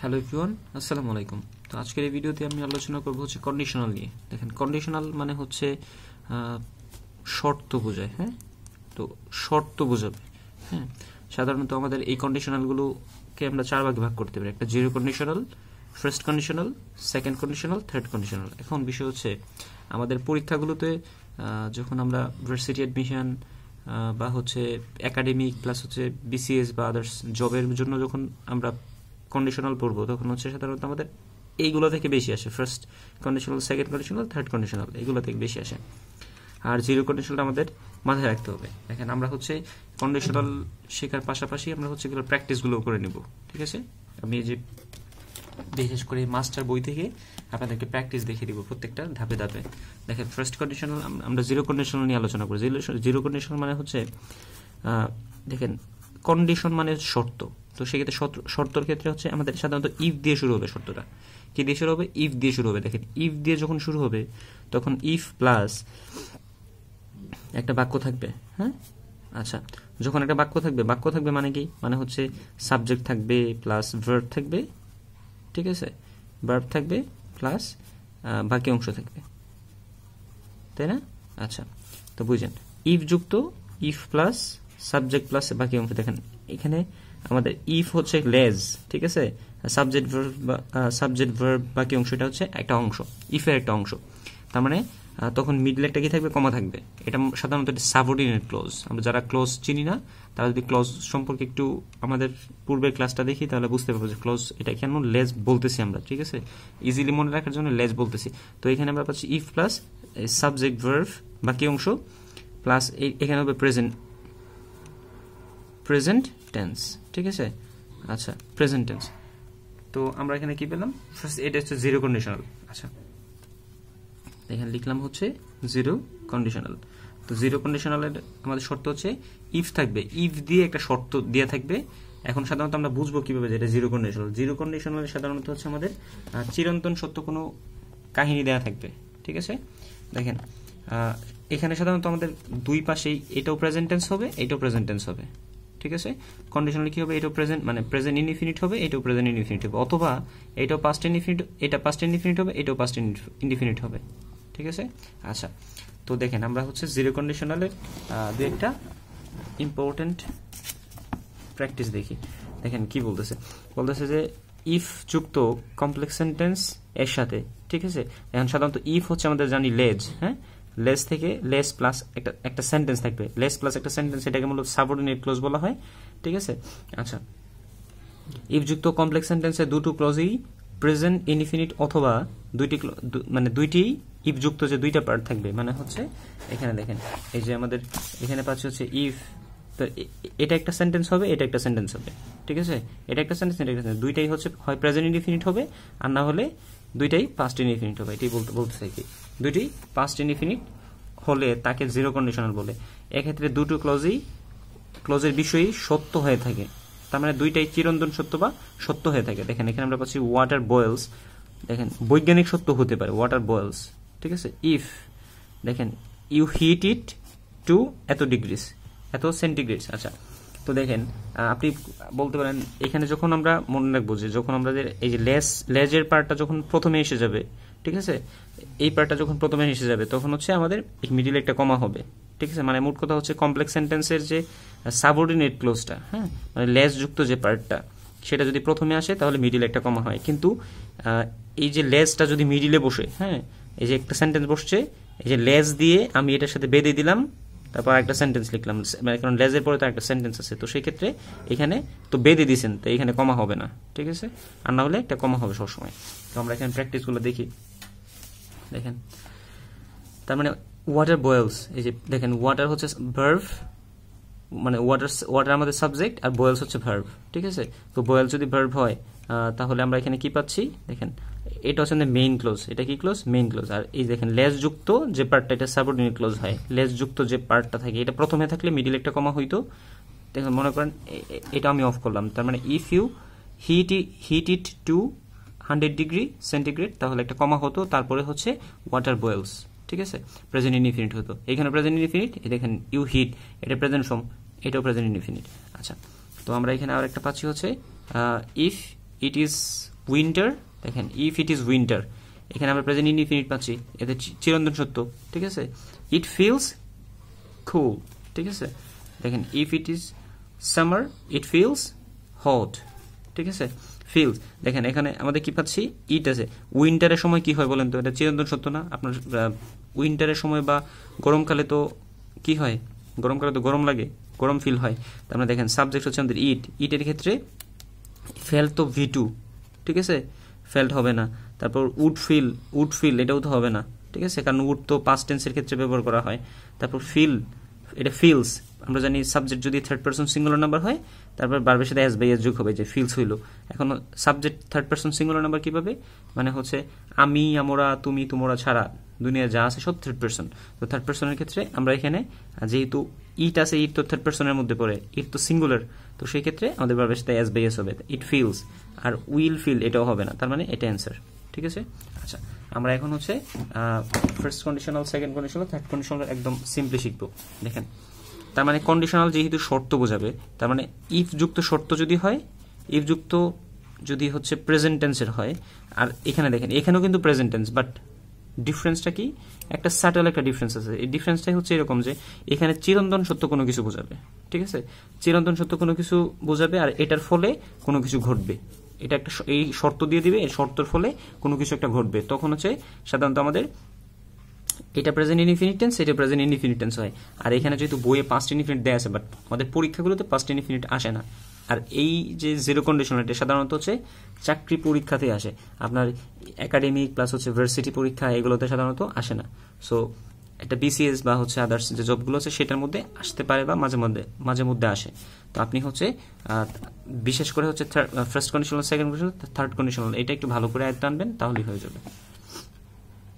Hello everyone, আসসালামু আলাইকুম। তো আজকের এই ভিডিওতে আমি আলোচনা করব হচ্ছে কন্ডিশনাল নিয়ে। দেখেন, কন্ডিশনাল মানে হচ্ছে শর্ত বোঝায়। হ্যাঁ, তো শর্ত বোঝাবে। হ্যাঁ, সাধারণত আমাদের এই কন্ডিশনালগুলোকে আমরা চার ভাগে ভাগ করতে পারি। একটা zero conditional, first conditional, second conditional, third conditional. এখন বিষয় হচ্ছে আমাদের পরীক্ষাগুলোতে যখন আমরা ভার্সিটি অ্যাডমিশন বা হচ্ছে একাডেমিক প্লাস হচ্ছে বিসিএস বা আদার্স জবের জন্য যখন আমরা কন্ডিশনাল পড়বো, তখন হচ্ছে সাধারণত আমাদের এইগুলো থেকে বেশি আসে। First conditional, second conditional, third conditional, এইগুলো থেকে বেশি আসে। আর জিরো কন্ডিশনালটা আমাদের মাথায় রাখতে হবে। দেখেন, আমরা হচ্ছে কন্ডিশনাল শেখার পাশাপাশি আমরা হচ্ছে এগুলো প্র্যাকটিসগুলো করে নেব। ঠিক আছে, আমি এই যে বিশেষ করে মাস্টার বই থেকে আপনাদেরকে প্র্যাকটিস দেখিয়ে দিব প্রত্যেকটা ধাপে ধাপে। দেখেন, ফার্স্ট কন্ডিশনাল আমরা জিরো কন্ডিশনাল নিয়ে আলোচনা করি। জিরো কন্ডিশনাল মানে হচ্ছে দেখেন, কন্ডিশন মানে শর্ত। তো সেক্ষেত্রে শর্তর ক্ষেত্রে হচ্ছে আমাদের সাধারণত ইফ দিয়ে শুরু হবে। শর্তটা কি দিয়ে শুরু হবে? ইফ দিয়ে শুরু হবে। দেখেন, ইফ দিয়ে যখন শুরু হবে তখন ইফ প্লাস একটা বাক্য থাকবে। হ্যাঁ, আচ্ছা, যখন একটা বাক্য থাকবে মানে কি? মানে হচ্ছে সাবজেক্ট থাকবে প্লাস ভার্ব থাকবে। ঠিক আছে, ভার্ব থাকবে প্লাস বাকি অংশ থাকবে, তাই না? আচ্ছা, তো বুঝেন, ইফ যুক্ত ইফ প্লাস সাবজেক্ট প্লাস বাকি অংশ। দেখেন, এখানে আমাদের ইফ হচ্ছে লেজ, ঠিক আছে, সাবজেক্ট ভার্ব বাকি অংশটা হচ্ছে একটা অংশ, ইফের একটা অংশ। তার মানে তখন মিডলে একটা কি থাকবে? কমা থাকবে। এটা সাধারণত সাবঅর্ডিনেট ক্লোজ। আমরা যারা ক্লোজ চিনি না তারা যদি ক্লোজ সম্পর্কে একটু আমাদের পূর্বের ক্লাসটা দেখি তাহলে বুঝতে পারবো যে ক্লোজ এটা কেন লেজ বলতেছি আমরা। ঠিক আছে, ইজিলি মনে রাখার জন্য লেজ বলতেছি। তো এখানে আমরা পাচ্ছি ইফ প্লাস সাবজেক্ট ভার্ব বাকি অংশ প্লাস এখানে হবে প্রেজেন্ট টেন্স। ঠিক আছে, আচ্ছা, প্রেজেন্ট টেন্স। তো আমরা এখানে কি পেলাম? ফার্স্ট এটা হচ্ছে জিরো কন্ডিশনাল। আচ্ছা, এখানে লিখলাম হচ্ছে জিরো কন্ডিশনাল। তো জিরো কন্ডিশনালের আমাদের শর্ত হচ্ছে ইফ থাকবে, ইফ দিয়ে একটা শর্ত দিয়ে থাকবে। এখন সাধারণত আমরা বুঝবো কিভাবে যে এটা জিরো কন্ডিশনাল। জিরো কন্ডিশনাল সাধারণত হচ্ছে আমাদের চিরন্তন সত্য কোনো কাহিনী দেয়া থাকবে। ঠিক আছে, দেখেন এখানে সাধারণত আমাদের দুই পাশেই এটাও প্রেজেন্ট টেন্স হবে, এটাও প্রেজেন্ট টেন্স হবে। ঠিক আছে, কন্ডিশনাল কি হবে? এটাও প্রেজেন্ট মানে প্রেজেন্ট ইনডিফিনিট হবে, এটাও প্রেজেন্ট ইনডিফিনিট হবে, অথবা এটাও পাস্ট ইনডিফিনিট, এটা পাস্ট ইনডিফিনিট হবে, এটাও পাস্ট ইনডিফিনিট হবে। ঠিক আছে, আচ্ছা, তো দেখেন আমরা হচ্ছে জিরো কন্ডিশনালের দু একটা ইম্পর্টেন্ট প্র্যাকটিস দেখি। দেখেন কি বলতেছে যে ইফ যুক্ত কমপ্লেক্স সেন্টেন্স এর সাথে। ঠিক আছে, এখন সাধারণত ইফ হচ্ছে আমাদের জানি লেজ। হ্যাঁ, লেস থেকে লেস প্লাস একটা সেন্টেন্স থাকবে, লেস প্লাস একটা সেন্টেন্স, এটাকে মূলত সাবঅর্ডিনেট ক্লোজ বলা হয়। ঠিক আছে, আচ্ছা, ইফ যুক্ত কমপ্লেক্স সেন্টেন্সে দুটো ক্লজই প্রেজেন্ট ইনডিফিনিট অথবা দুইটি ইফ যুক্ত যে দুইটা পার্ট থাকবে। মানে হচ্ছে এখানে দেখেন, এই যে আমাদের এখানে পাচ্ছি হচ্ছে ইফ, তো এটা একটা সেন্টেন্স হবে, এটা একটা সেন্টেন্স হবে। ঠিক আছে, এটা একটা সেন্টেন্স, এটা একটা সেন্টেন্স, দুইটাই হচ্ছে হয় প্রেজেন্ট ইনডিফিনিট হবে আর না হলে দুইটাই পাস্ট ইনডিফিনিট হবে। এটাই বলতে চাই কি, দুইটি পাস্ট ইনডিফিনিট হলে তাকে জিরো কন্ডিশনাল বলে। এক্ষেত্রে দুটো ক্লোজের বিষয়ই সত্য হয়ে থাকে। তার মানে দুইটাই চিরন্তন সত্য বা সত্য হয়ে থাকে। দেখেন, এখানে আমরা পাচ্ছি ওয়াটার বয়েলস। দেখেন, বৈজ্ঞানিক সত্য হতে পারে ওয়াটার বয়েলস। ঠিক আছে, ইফ দেখেন ইউ হিট ইট টু এত ডিগ্রিস, এত সেন্টিগ্রেডস। আচ্ছা, তো দেখেন আপনি বলতে পারেন এখানে যখন আমরা মনে রাখবো যে যখন আমাদের এই যে লেজের পার্টটা যখন প্রথমে এসে যাবে, ঠিক আছে, এই পার্টটা যখন প্রথমে এসে যাবে তখন হচ্ছে আমাদের মিডিলে একটা কমা হবে। ঠিক আছে, মানে মোট কথা হচ্ছে কমপ্লেক্স সেন্টেন্সের যে সাবঅর্ডিনেট ক্লোজটা, হ্যাঁ, মানে লেজ যুক্ত যে পার্টটা, সেটা যদি প্রথমে আসে তাহলে মিডিলে একটা কমা হয়। কিন্তু এই যে লেজটা যদি মিডিলে বসে, হ্যাঁ, এই যে একটা সেন্টেন্স বসছে, এই যে লেজ দিয়ে আমি এটার সাথে বেঁধে দিলাম, তারপর একটা সেন্টেন্স লিখলাম, কারণ লেজের পরে তো একটা সেন্টেন্স আছে, তো সেই ক্ষেত্রে এখানে তো বেঁধে দিয়েছেন, তো এখানে কমা হবে না। ঠিক আছে, আর না হলে একটা কমা হবে সবসময়। তো আমরা এখানে প্র্যাকটিসগুলো দেখি। দেখেন, তার মানে ওয়াটার বয়েলস, এই যে দেখেন ওয়াটার হচ্ছে ভার্ব, মানে ওয়াটার আমাদের সাবজেক্ট আর বয়েলস হচ্ছে ভার্ব। ঠিক আছে, তো বয়েলস যদি ভার্ব হয় তাহলে আমরা এখানে কি পাচ্ছি? দেখেন, এটা হচ্ছে মেইন ক্লোজ। এটা কি ক্লোজ? Main clause. আর এই দেখেন লেস যুক্ত যে পার্টটা, এটা সাবঅর্ডিনেট ক্লোজ হয়। লেস যুক্ত যে পার্টটা থাকে এটা প্রথমে থাকলে মিডিল একটা কমা হইতো। দেখেন, মনে করেন এটা আমি অফ করলাম, তার মানে if you heat it to 100 degree centigrade, তাহলে একটা কমা হতো, তারপরে হচ্ছে ওয়াটার বয়েলস। ঠিক আছে, প্রেজেন্ট ইনডিফিনিট হতো। এখানে প্রেজেন্ট ইনডিফিনিট, দেখেন ইউ হিট, এটা প্রেজেন্ট ফর্ম, এটাও প্রেজেন্ট ইনডিফিনিট। আচ্ছা, তো আমরা এখানে আর একটা পাচ্ছি হচ্ছে ইফ ইট ইজ উইন্টার, দেখেন ইফ ইট ইজ উইন্টার, এখানে আমরা প্রেজেন্ট ইনডিফিনিট পাচ্ছি, এতে চিরন্তন সত্য, ঠিক আছে। ইট ফিলস কুল, ঠিক আছে। দেখেন if it is summer it feels hot, ঠিক আছে। ফিলস, দেখেন এখানে আমাদের কি পাচ্ছি, ইট আছে। উইন্টারের সময় কি হয় বলেন তো, এটা চিরন্তন সত্য না? আপনার উইন্টারের সময় বা গরমকালে তো কি হয়, গরমকালে তো গরম লাগে, গরম ফিল হয়। তার মানে দেখেন সাবজেক্ট হচ্ছে আমাদের ইট, ইটের ক্ষেত্রে ফেল তো V2, ঠিক আছে, ফেল্ট হবে না। তারপর উড ফিল এটাও তো হবে না, ঠিক আছে, কারণ উড তো পাস্ট টেন্সের ক্ষেত্রে ব্যবহার করা হয়। তারপর ফিল, এটা ফিলস, আমরা জানি সাবজেক্ট যদি থার্ড পারসন সিঙ্গুলার নাম্বার হয় তারপর বারবার সাথে এস বাই এস যোগ হবে, যে ফিলস হইল। এখন subject third person singular number কিভাবে, মানে হচ্ছে আমি, আমরা, তুমি, তোমরা ছাড়া দুনিয়া যা আছে সব থার্ড পারসন। তো থার্ড পারসনের ক্ষেত্রে আমরা এখানে যেহেতু ইট আছে, ইট তো থার্ড পারসনের মধ্যে পড়ে, ইট তো সিঙ্গুলার, তো সেই ক্ষেত্রে আমাদের বারবার সাথে এস বাই এস হবে, ইট ফিলস। আর উইল ফিল এটাও হবে না, তার মানে এটা অ্যান্সার, ঠিক আছে। আচ্ছা, আমরা এখন হচ্ছে first conditional, second conditional, third conditional একদম সিম্পলি শিখবো। দেখেন, তার মানে কন্ডিশনাল যেহেতু শর্ত বোঝাবে, তার মানে ইফ যুক্ত শর্ত যদি হয়, ইফ যুক্ত যদি হচ্ছে প্রেজেন্ট টেন্সের হয়, আর এখানে দেখেন এখানেও কিন্তু প্রেজেন্ট টেন্স, বাট ডিফারেন্সটা কি, একটা সাটল একটা ডিফারেন্স আছে। এই ডিফারেন্সটাই হচ্ছে এরকম যে এখানে চিরন্তন সত্য কোনো কিছু বোঝাবে, ঠিক আছে, চিরন্তন সত্য কোনো কিছু বোঝাবে, আর এটার ফলে কোনো কিছু ঘটবে, এটা একটা এই শর্ত দিয়ে দিবে, এই শর্তের ফলে কোনো কিছু একটা ঘটবে, তখন হচ্ছে সাধারণত আমাদের এটা প্রেজেন্ট ইনডিফিনিট টেন্স, এটা প্রেজেন্ট ইনডিফিনিট টেন্স হয়। আর এখানে যেহেতু বইয়ে পাস্ট ইনডিফিনিট দেয়া আছে, বাট আমাদের পরীক্ষাগুলোতে পাস্ট ইনডিফিনিট আসে না। আর এই যে জিরো কন্ডিশনাল, এটা সাধারণত হচ্ছে চাকরি পরীক্ষাতে আসে, আপনার একাডেমিক প্লাস হচ্ছে ভার্সিটি পরীক্ষা এগুলোতে সাধারণত আসে না। সো একটা বিসিএস বা হচ্ছে আদার্স যে জবগুলো আছে সেটার মধ্যে আসতে পারে বা মাঝে মধ্যে আসে। তো আপনি হচ্ছে বিশেষ করে হচ্ছে first conditional, second conditional, third conditional, এটা একটু ভালো করে আয়ত্ত আনবেন, তাহলেই হয়ে যাবে।